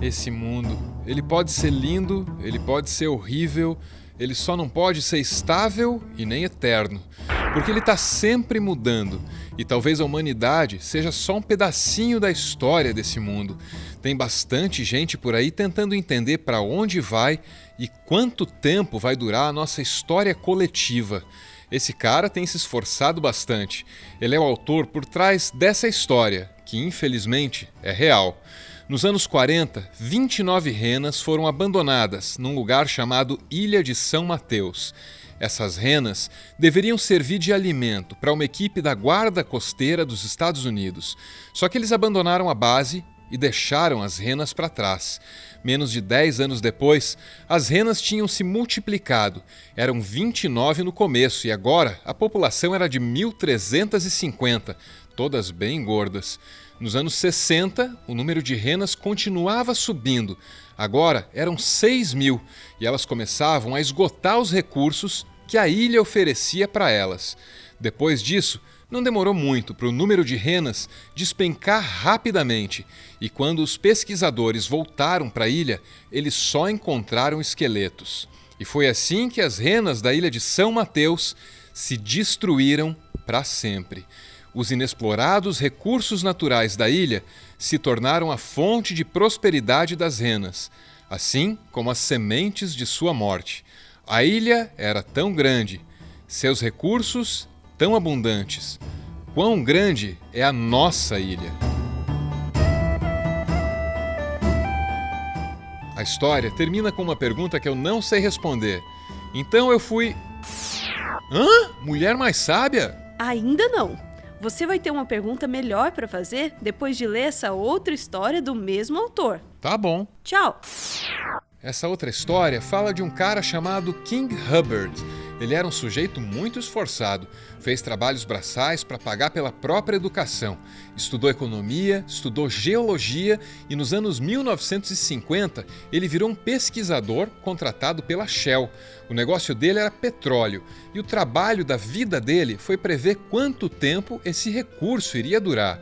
Esse mundo, ele pode ser lindo, ele pode ser horrível, ele só não pode ser estável e nem eterno, porque ele está sempre mudando e talvez a humanidade seja só um pedacinho da história desse mundo. Tem bastante gente por aí tentando entender para onde vai e quanto tempo vai durar a nossa história coletiva. Esse cara tem se esforçado bastante. Ele é o autor por trás dessa história, que infelizmente é real. Nos anos 40, 29 renas foram abandonadas num lugar chamado Ilha de São Mateus. Essas renas deveriam servir de alimento para uma equipe da Guarda Costeira dos Estados Unidos. Só que eles abandonaram a base e deixaram as renas para trás. Menos de 10 anos depois, as renas tinham se multiplicado. Eram 29 no começo e agora a população era de 1.350, todas bem gordas. Nos anos 60, o número de renas continuava subindo. Agora eram 6.000 e elas começavam a esgotar os recursos que a ilha oferecia para elas. Depois disso, não demorou muito para o número de renas despencar rapidamente e quando os pesquisadores voltaram para a ilha, eles só encontraram esqueletos. E foi assim que as renas da ilha de São Mateus se destruíram para sempre. Os inexplorados recursos naturais da ilha se tornaram a fonte de prosperidade das renas, assim como as sementes de sua morte. A ilha era tão grande, seus recursos tão abundantes. Quão grande é a nossa ilha? A história termina com uma pergunta que eu não sei responder. Então eu fui... Hã? Mulher mais sábia? Ainda não. Você vai ter uma pergunta melhor para fazer depois de ler essa outra história do mesmo autor. Tá bom. Tchau! Essa outra história fala de um cara chamado King Hubbard. Ele era um sujeito muito esforçado, fez trabalhos braçais para pagar pela própria educação, estudou economia, estudou geologia e nos anos 1950 ele virou um pesquisador contratado pela Shell. O negócio dele era petróleo e o trabalho da vida dele foi prever quanto tempo esse recurso iria durar.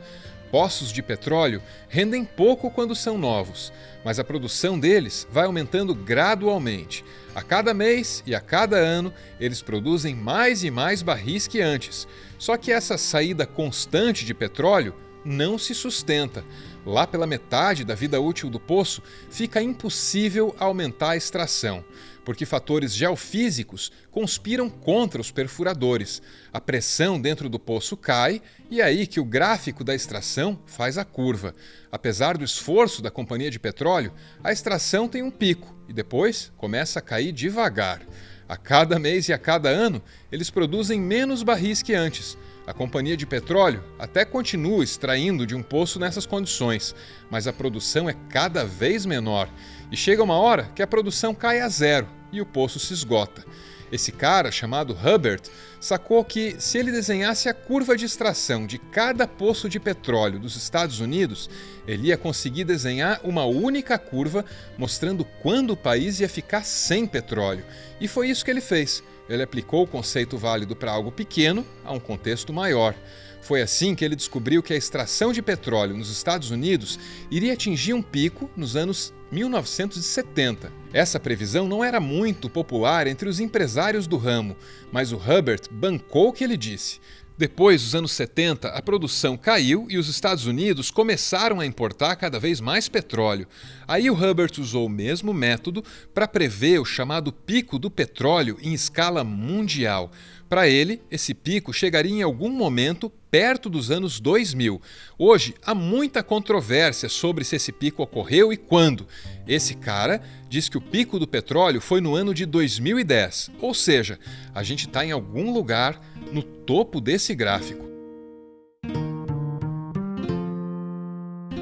Poços de petróleo rendem pouco quando são novos, mas a produção deles vai aumentando gradualmente. A cada mês e a cada ano, eles produzem mais e mais barris que antes. Só que essa saída constante de petróleo não se sustenta. Lá pela metade da vida útil do poço, fica impossível aumentar a extração, porque fatores geofísicos conspiram contra os perfuradores. A pressão dentro do poço cai e é aí que o gráfico da extração faz a curva. Apesar do esforço da companhia de petróleo, a extração tem um pico e depois começa a cair devagar. A cada mês e a cada ano, eles produzem menos barris que antes. A companhia de petróleo até continua extraindo de um poço nessas condições, mas a produção é cada vez menor e chega uma hora que a produção cai a zero e o poço se esgota. Esse cara, chamado Hubbard, sacou que se ele desenhasse a curva de extração de cada poço de petróleo dos Estados Unidos, ele ia conseguir desenhar uma única curva mostrando quando o país ia ficar sem petróleo. E foi isso que ele fez. Ele aplicou o conceito válido para algo pequeno a um contexto maior. Foi assim que ele descobriu que a extração de petróleo nos Estados Unidos iria atingir um pico nos anos 1970. Essa previsão não era muito popular entre os empresários do ramo, mas o Hubbard bancou o que ele disse. Depois dos anos 70, a produção caiu e os Estados Unidos começaram a importar cada vez mais petróleo. Aí o Hubbard usou o mesmo método para prever o chamado pico do petróleo em escala mundial. Para ele, esse pico chegaria em algum momento perto dos anos 2000. Hoje, há muita controvérsia sobre se esse pico ocorreu e quando. Esse cara diz que o pico do petróleo foi no ano de 2010, ou seja, a gente está em algum lugar no topo desse gráfico.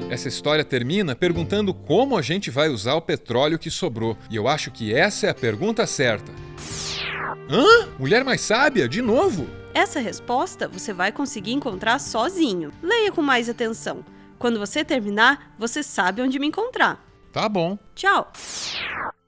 Essa história termina perguntando como a gente vai usar o petróleo que sobrou, e eu acho que essa é a pergunta certa. Hã? Mulher mais sábia? De novo? Essa resposta você vai conseguir encontrar sozinho. Leia com mais atenção. Quando você terminar, você sabe onde me encontrar. Tá bom. Tchau!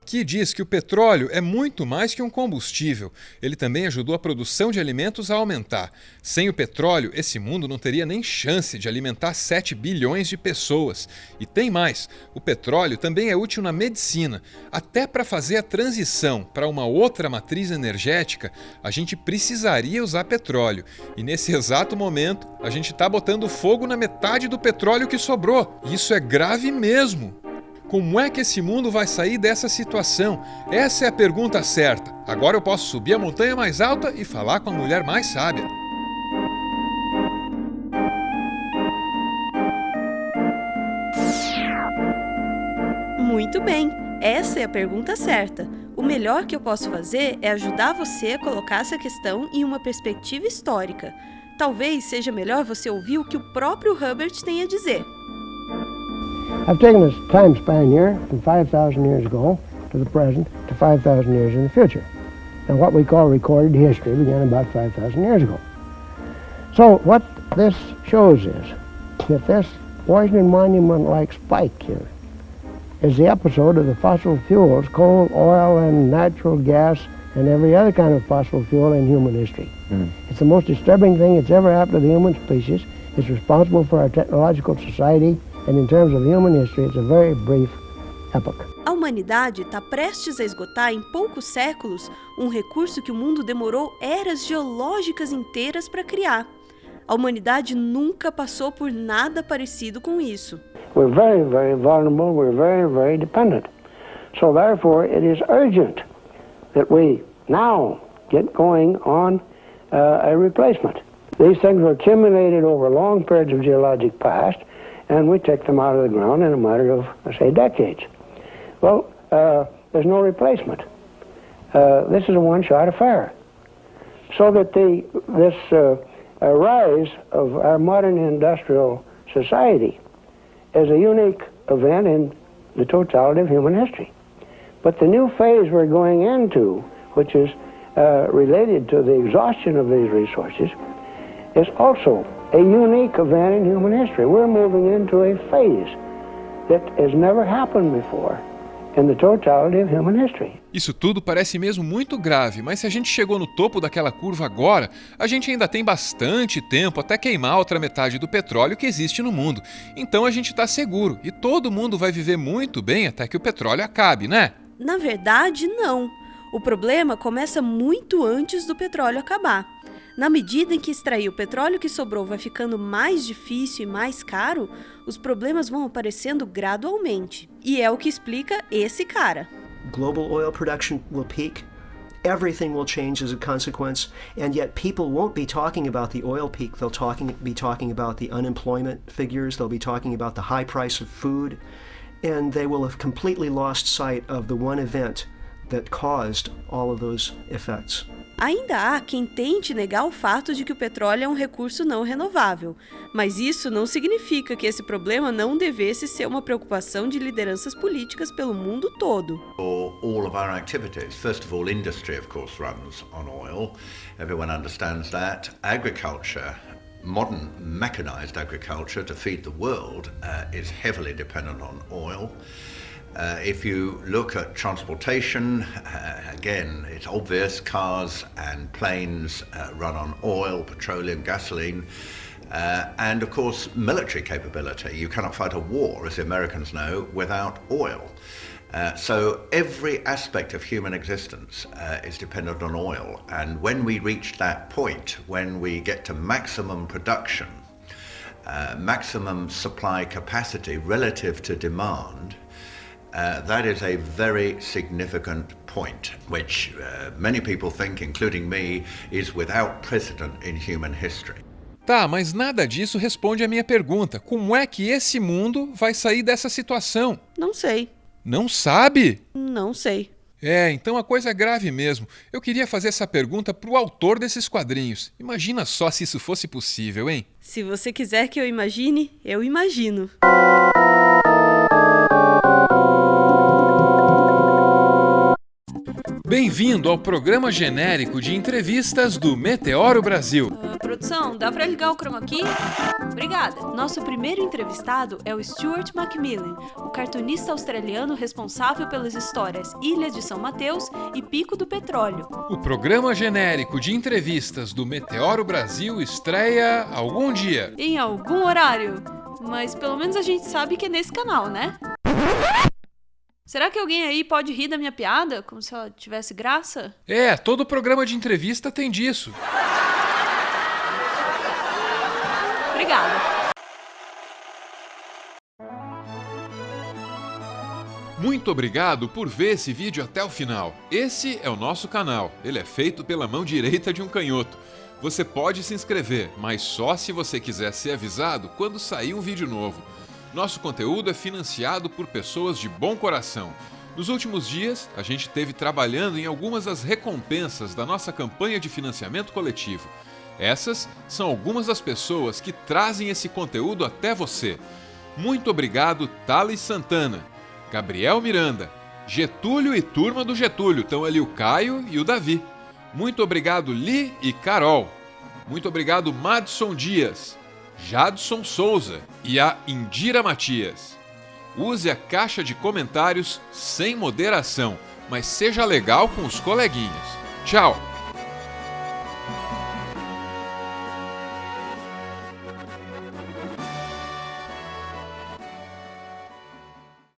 que diz que o petróleo é muito mais que um combustível. Ele também ajudou a produção de alimentos a aumentar. Sem o petróleo, esse mundo não teria nem chance de alimentar 7 bilhões de pessoas. E tem mais, o petróleo também é útil na medicina. Até para fazer a transição para uma outra matriz energética, a gente precisaria usar petróleo. E nesse exato momento, a gente está botando fogo na metade do petróleo que sobrou. Isso é grave mesmo. Como é que esse mundo vai sair dessa situação? Essa é a pergunta certa. Agora eu posso subir a montanha mais alta e falar com a mulher mais sábia. Muito bem, essa é a pergunta certa. O melhor que eu posso fazer é ajudar você a colocar essa questão em uma perspectiva histórica. Talvez seja melhor você ouvir o que o próprio Hubbard tem a dizer. I've taken this time span here from 5,000 years ago to the present to 5,000 years in the future. And what we call recorded history began about 5,000 years ago. So what this shows is that this Washington Monument-like spike here is the episode of the fossil fuels, coal, oil, and natural gas, and every other kind of fossil fuel in human history. It's the most disturbing thing that's ever happened to the human species. It's responsible for our technological society. And in terms of human history, it's a very brief epoch. A humanidade está prestes a esgotar em poucos séculos um recurso que o mundo demorou eras geológicas inteiras para criar. A humanidade nunca passou por nada parecido com isso. We're very, very vulnerable. We're very, very dependent. So therefore, it is urgent that we now get going on a replacement. These things were accumulated over long periods of geologic past, and we take them out of the ground in a matter of, say, decades. Well, there's no replacement. This is a one-shot affair. So that this rise of our modern industrial society is a unique event in the totality of human history. But the new phase we're going into, which is related to the exhaustion of these resources, is also a unique event in human history. We're moving into a phase that has never happened before in the totality of human history. Isso tudo parece mesmo muito grave, mas se a gente chegou no topo daquela curva agora, a gente ainda tem bastante tempo até queimar a outra metade do petróleo que existe no mundo. Então a gente está seguro e todo mundo vai viver muito bem até que o petróleo acabe, né? Na verdade, não. O problema começa muito antes do petróleo acabar. Na medida em que extrair o petróleo que sobrou vai ficando mais difícil e mais caro, os problemas vão aparecendo gradualmente. E é o que explica esse cara. Global oil production will peak. Everything will change as a consequence, and yet people won't be talking about the oil peak. They'll be talking about the unemployment figures. They'll be talking about the high price of food, and they will have completely lost sight of the one event that caused all of those effects. Ainda há quem tente negar o fato de que o petróleo é um recurso não renovável, mas isso não significa que esse problema não devesse ser uma preocupação de lideranças políticas pelo mundo todo. For all of our activities, first of all, industry, of course, runs on oil. Everyone understands that. Agriculture, modern mechanized agriculture to feed the world, is heavily dependent on oil. If you look at transportation, again, it's obvious cars and planes run on oil, petroleum, gasoline, and of course military capability. You cannot fight a war, as the Americans know, without oil. So every aspect of human existence is dependent on oil, and when we reach that point, when we get to maximum production, maximum supply capacity relative to demand, that is a very significant point, which many people think, including me, is without precedent in human history. Tá, mas nada disso responde à minha pergunta. Como é que esse mundo vai sair dessa situação? Não sei. Não sabe? Não sei. Então a coisa é grave mesmo. Eu queria fazer essa pergunta pro autor desses quadrinhos. Imagina só se isso fosse possível, hein? Se você quiser que eu imagine, eu imagino. Bem-vindo ao programa genérico de entrevistas do Meteoro Brasil. Produção, dá pra ligar o chroma key? Obrigada. Nosso primeiro entrevistado é o Stuart Macmillan, o cartunista australiano responsável pelas histórias Ilha de São Mateus e Pico do Petróleo. O programa genérico de entrevistas do Meteoro Brasil estreia algum dia. Em algum horário. Mas pelo menos a gente sabe que é nesse canal, né? Será que alguém aí pode rir da minha piada, como se ela tivesse graça? Todo programa de entrevista tem disso. Obrigada. Muito obrigado por ver esse vídeo até o final. Esse é o nosso canal. Ele é feito pela mão direita de um canhoto. Você pode se inscrever, mas só se você quiser ser avisado quando sair um vídeo novo. Nosso conteúdo é financiado por pessoas de bom coração. Nos últimos dias, a gente esteve trabalhando em algumas das recompensas da nossa campanha de financiamento coletivo. Essas são algumas das pessoas que trazem esse conteúdo até você. Muito obrigado, Thales Santana, Gabriel Miranda, Getúlio e turma do Getúlio, estão ali o Caio e o Davi. Muito obrigado, Li e Carol. Muito obrigado, Madson Dias, Jadson Souza e a Indira Matias. Use a caixa de comentários sem moderação, mas seja legal com os coleguinhas. Tchau!